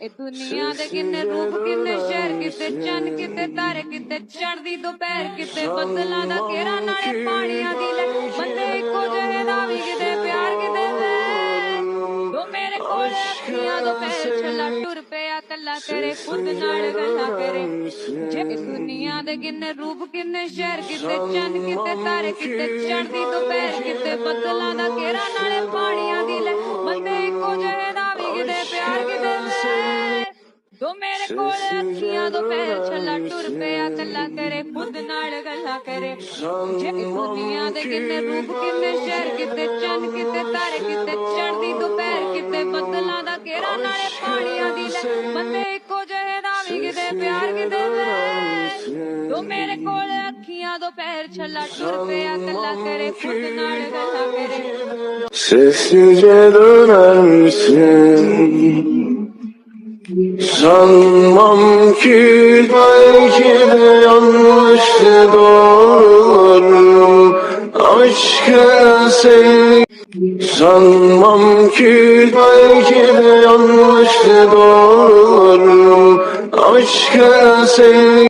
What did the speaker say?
ਇਹ ਦੁਨੀਆ ਦੇ ਕਿੰਨੇ ਰੂਪ ਕਿੰਨੇ ਸ਼ਹਿਰ ਕਿਤੇ ਚੰਨ ਕਿਤੇ ਤਾਰੇ ਕਿਤੇ ਚੜ੍ਹਦੀ ਦੁਪਹਿਰ ਕਿਤੇ ਬੱਦਲਾਂ ਦਾ ਘੇਰਾ ਨਾਲੇ ਪਾਣੀਆਂ ਦੀ ਲੈ ਬੰਦੇ ਇੱਕੋ ਜਿਹੇ ਦਾ ਵੀ ਕਿਤੇ ਪਿਆਰ ਕਿਤੇ ਵੇ ਤੂੰ ਮੇਰੇ ਕੋਲ ਅੱਖੀਆਂ ਦੁਪਹਿਰ ਛੱਲਾ ਟੁਰ ਪਿਆ ਕੱਲਾ ਤੇਰੇ ਖੁਦ ਨਾਲ ਗੱਲਾਂ ਕਰੇ ਜੇ ਦੁਨੀਆ ਦੇ ਕਿੰਨੇ ਰੂਪ ਕਿੰਨੇ ਸ਼ਹਿਰ ਕਿਤੇ ਚੰਨ ਕਿਤੇ ਤਾਰੇ ਕਿਤੇ ਚੜ੍ਹਦੀ ਦੁਪਹਿਰ ਕਿਤੇ ਬੱਦਲਾਂ ਦਾ ਘੇਰਾ ਨਾਲੇ ਪਾਣੀਆਂ ਦੀ ਲੈ ਬੰਦੇ ਇੱਕੋ ਜਿਹੇ ਦਾ ਵੀ ਕਿਤੇ ਪਿਆਰ ਕਿਤੇ ਤੂੰ ਮੇਰੇ ਕੋਲ ਅੱਖੀਆਂ ਦੁਪਹਿਰ ਛੱਲਾ ਟੁਰ ਪਿਆ ਕੱਲਾ ਤੇਰੇ ਖੁਦ ਨਾਲ ਗੱਲਾਂ ਕਰੇ ਜੇ ਦੁਨੀਆ ਦੇ ਕਿੰਨੇ ਰੂਪ ਕਿੰਨੇ ਸ਼ਹਿਰ ਕਿਤੇ ਚੰਨ ਕਿਤੇ ਤਾਰੇ ਕਿਤੇ ਚੜ੍ਹਦੀ ਦੁਪਹਿਰ ਕਿਤੇ ਬੱਦਲਾਂ ਦਾ ਘੇਰਾ ਨਾਲੇ ਪਾਣੀਆਂ ਦੀ ਲੈ ਬੰਦੇ ਇੱਕੋ ਜਿਹੇ ਦਾ ਵੀ ਕਿਤੇ ਪਿਆਰ ਕਿਤੇ ਤੂੰ ਮੇਰੇ ਕੋਲ ਅੱਖੀਆਂ ਦੁਪਹਿਰ ਛੱਲਾ ਟੁਰ ਪਿਆ ਕੱਲਾ ਤੇਰੇ ਖੁਦ ਨਾਲ ਗੱਲਾਂ ਕਰੇ sessizce döner misin? Sanmam ki belki de yanlıştı doğrularım aşkın sevgi. Sanmam ki belki de yanlıştı doğrularım aşkın sevgi.